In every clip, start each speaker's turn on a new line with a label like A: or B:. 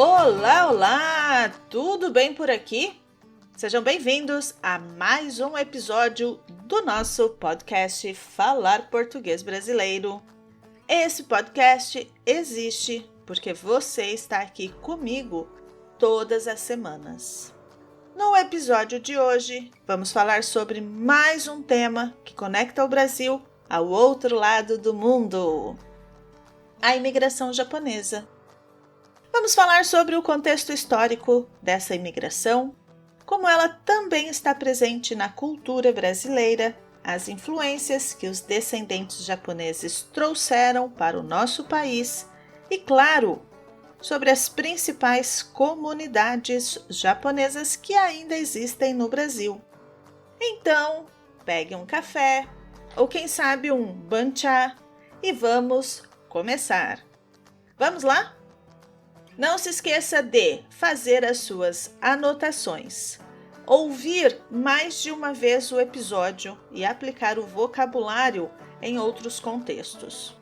A: Olá, olá! Tudo bem por aqui? Sejam bem-vindos a mais um episódio do nosso podcast Falar Português Brasileiro. Esse podcast existe porque você está aqui comigo todas as semanas. No episódio de hoje, vamos falar sobre mais um tema que conecta o Brasil ao outro lado do mundo: a imigração japonesa. Vamos falar sobre o contexto histórico dessa imigração, como ela também está presente na cultura brasileira, as influências que os descendentes japoneses trouxeram para o nosso país e, claro, sobre as principais comunidades japonesas que ainda existem no Brasil. Então, pegue um café ou quem sabe um bancha e vamos começar. Vamos lá? Não se esqueça de fazer as suas anotações, ouvir mais de uma vez o episódio e aplicar o vocabulário em outros contextos.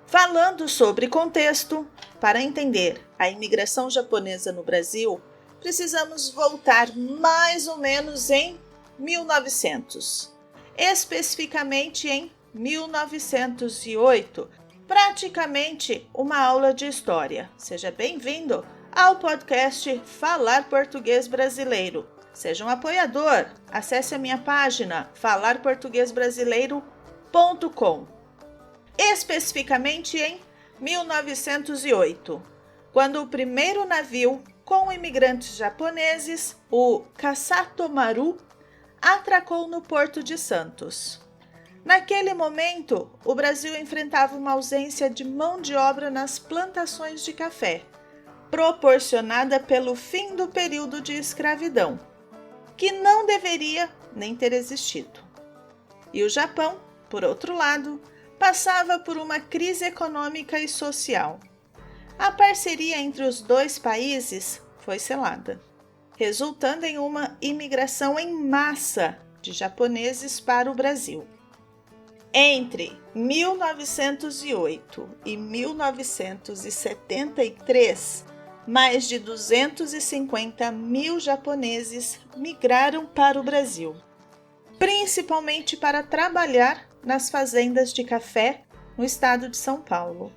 A: Falando sobre contexto, para entender a imigração japonesa no Brasil, precisamos voltar mais ou menos em 1900, especificamente em 1908, praticamente uma aula de história. Seja bem-vindo ao podcast Falar Português Brasileiro. Seja um apoiador, acesse a minha página falarportuguesbrasileiro.com. Especificamente em 1908, quando o primeiro navio com imigrantes japoneses, o Kasatomaru, atracou no Porto de Santos. Naquele momento, o Brasil enfrentava uma ausência de mão de obra nas plantações de café, proporcionada pelo fim do período de escravidão, que não deveria nem ter existido. E o Japão, por outro lado, passava por uma crise econômica e social. A parceria entre os dois países foi selada, resultando em uma imigração em massa de japoneses para o Brasil. Entre 1908 e 1973, mais de 250 mil japoneses migraram para o Brasil, principalmente para trabalhar nas fazendas de café no estado de São Paulo.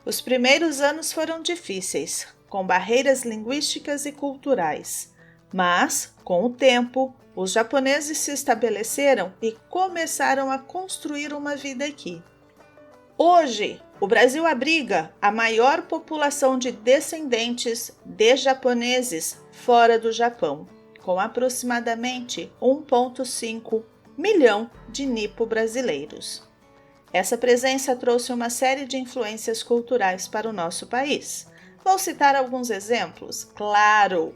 A: Os primeiros anos foram difíceis, com barreiras linguísticas e culturais, mas, com o tempo, os japoneses se estabeleceram e começaram a construir uma vida aqui. Hoje, o Brasil abriga a maior população de descendentes de japoneses fora do Japão, com aproximadamente 1,5 milhão de nipo-brasileiros. Essa presença trouxe uma série de influências culturais para o nosso país. Vou citar alguns exemplos, claro!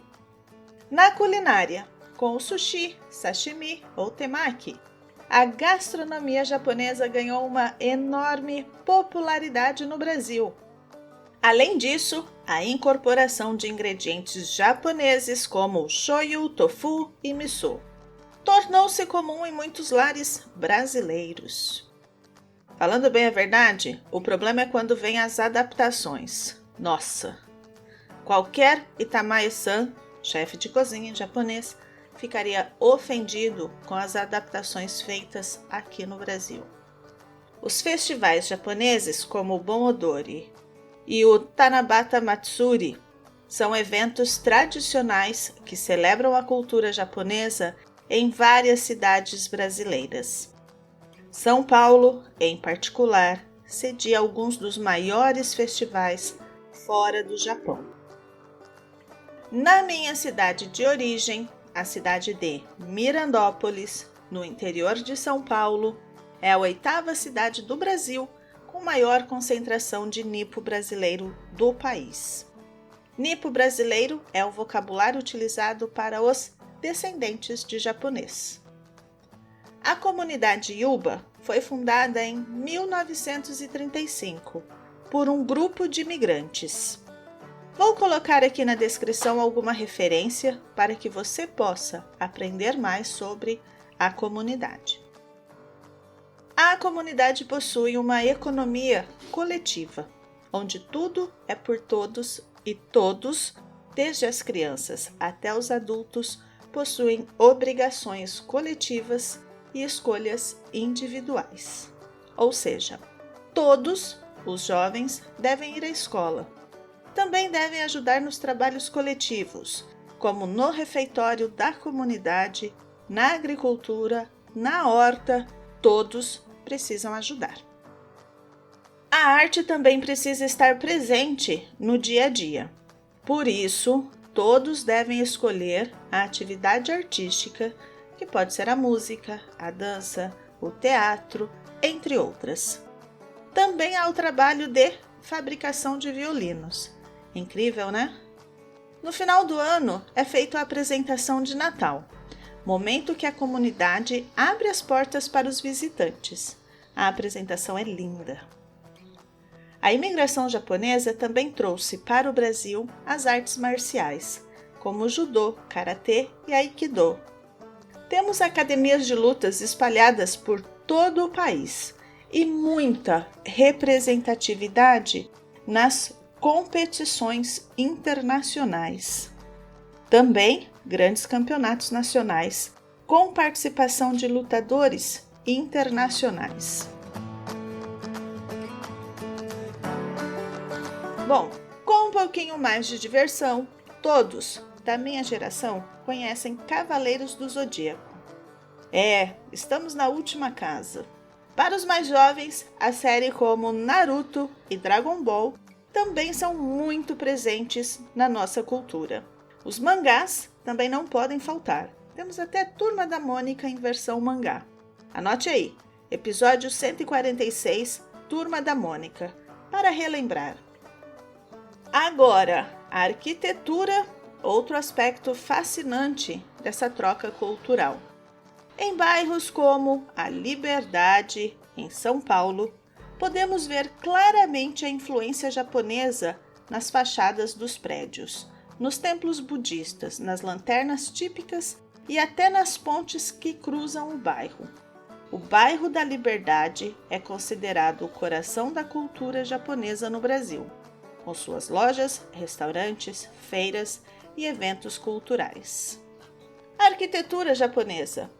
A: Na culinária, com o sushi, sashimi ou temaki, a gastronomia japonesa ganhou uma enorme popularidade no Brasil. Além disso, a incorporação de ingredientes japoneses como shoyu, tofu e miso tornou-se comum em muitos lares brasileiros. Falando bem a verdade, o problema é quando vem as adaptações. Nossa! Qualquer Itamae-san, chefe de cozinha japonês, ficaria ofendido com as adaptações feitas aqui no Brasil. Os festivais japoneses, como o Bon Odori e o Tanabata Matsuri, são eventos tradicionais que celebram a cultura japonesa em várias cidades brasileiras. São Paulo, em particular, cedia alguns dos maiores festivais fora do Japão. Na minha cidade de origem, a cidade de Mirandópolis, no interior de São Paulo, é a 8ª cidade do Brasil com maior concentração de nipo brasileiro do país. Nipo brasileiro é o vocabulário utilizado para os descendentes de japonês. A comunidade Yuba foi fundada em 1935 por um grupo de imigrantes. Vou colocar aqui na descrição alguma referência para que você possa aprender mais sobre a comunidade. A comunidade possui uma economia coletiva, onde tudo é por todos e todos, desde as crianças até os adultos, possuem obrigações coletivas e escolhas individuais. Ou seja, todos os jovens devem ir à escola. Também devem ajudar nos trabalhos coletivos, como no refeitório da comunidade, na agricultura, na horta, todos precisam ajudar. A arte também precisa estar presente no dia a dia. Por isso, todos devem escolher a atividade artística, que pode ser a música, a dança, o teatro, entre outras. Também há o trabalho de fabricação de violinos. Incrível, né? No final do ano é feita a apresentação de Natal, momento que a comunidade abre as portas para os visitantes. A apresentação é linda. A imigração japonesa também trouxe para o Brasil as artes marciais, como o judô, karatê e aikido. Temos academias de lutas espalhadas por todo o país e muita representatividade nas competições internacionais. Também grandes campeonatos nacionais, com participação de lutadores internacionais. Bom, com um pouquinho mais de diversão, todos da minha geração conhecem Cavaleiros do Zodíaco. Estamos na última casa. Para os mais jovens, a série como Naruto e Dragon Ball também são muito presentes na nossa cultura. Os mangás também não podem faltar. Temos até Turma da Mônica em versão mangá. Anote aí, episódio 146, Turma da Mônica, para relembrar. Agora, a arquitetura, outro aspecto fascinante dessa troca cultural. Em bairros como a Liberdade, em São Paulo, podemos ver claramente a influência japonesa nas fachadas dos prédios, nos templos budistas, nas lanternas típicas e até nas pontes que cruzam o bairro. O bairro da Liberdade é considerado o coração da cultura japonesa no Brasil, com suas lojas, restaurantes, feiras e eventos culturais. A arquitetura japonesa,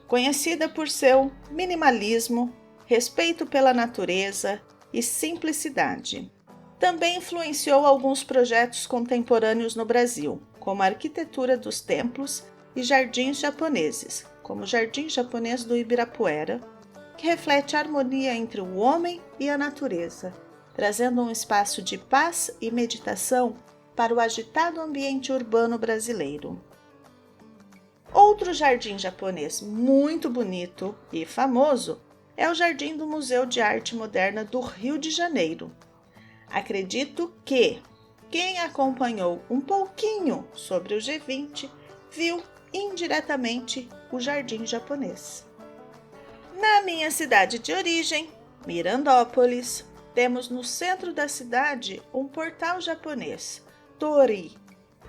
A: conhecida por seu minimalismo, respeito pela natureza e simplicidade, também influenciou alguns projetos contemporâneos no Brasil, como a arquitetura dos templos e jardins japoneses, como o Jardim Japonês do Ibirapuera, que reflete a harmonia entre o homem e a natureza, trazendo um espaço de paz e meditação para o agitado ambiente urbano brasileiro. Outro jardim japonês muito bonito e famoso é o Jardim do Museu de Arte Moderna do Rio de Janeiro. Acredito que quem acompanhou um pouquinho sobre o G20 viu indiretamente o jardim japonês. Na minha cidade de origem, Mirandópolis, temos no centro da cidade um portal japonês, Torii,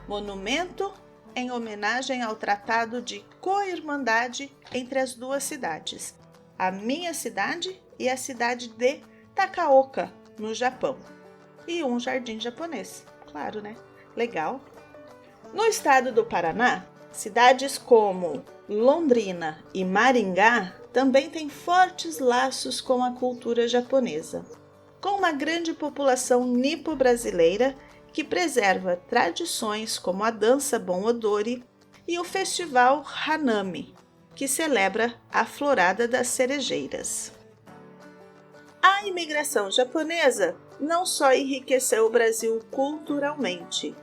A: monumento em homenagem ao Tratado de Co-Irmandade entre as duas cidades, a minha cidade e a cidade de Takaoka, no Japão. E um jardim japonês, claro, né? Legal. No estado do Paraná, cidades como Londrina e Maringá também têm fortes laços com a cultura japonesa, com uma grande população nipo-brasileira que preserva tradições como a dança Bon-Odori e o festival Hanami, que celebra a Florada das Cerejeiras. A imigração japonesa não só enriqueceu o Brasil culturalmente,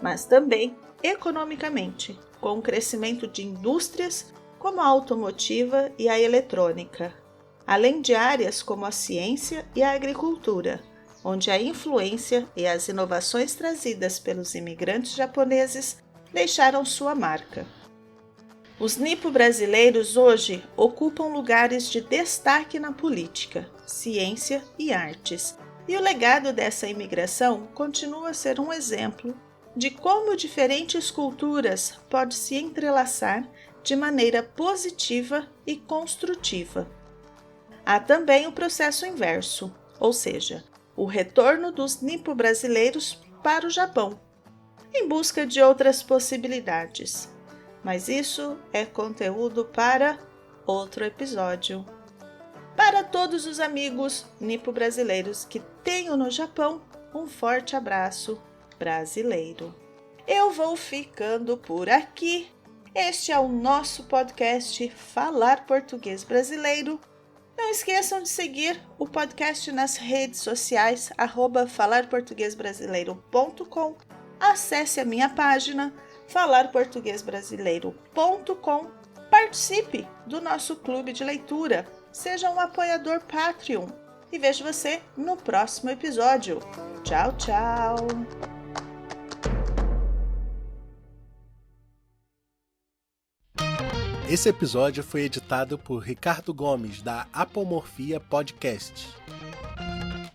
A: mas também economicamente, com o crescimento de indústrias como a automotiva e a eletrônica, além de áreas como a ciência e a agricultura, onde a influência e as inovações trazidas pelos imigrantes japoneses deixaram sua marca. Os nipo-brasileiros hoje ocupam lugares de destaque na política, ciência e artes, e o legado dessa imigração continua a ser um exemplo de como diferentes culturas podem se entrelaçar de maneira positiva e construtiva. Há também o processo inverso, ou seja, o retorno dos nipo-brasileiros para o Japão, em busca de outras possibilidades. Mas isso é conteúdo para outro episódio. Para todos os amigos nipo-brasileiros que tenho no Japão, um forte abraço brasileiro. Eu vou ficando por aqui. Este é o nosso podcast Falar Português Brasileiro. Não esqueçam de seguir o podcast nas redes sociais, @falarportuguesbrasileiro.com. Acesse a minha página, falarportuguesbrasileiro.com. Participe do nosso clube de leitura. Seja um apoiador Patreon. E vejo você no próximo episódio. Tchau, tchau!
B: Esse episódio foi editado por Ricardo Gomes, da Apomorfia Podcast.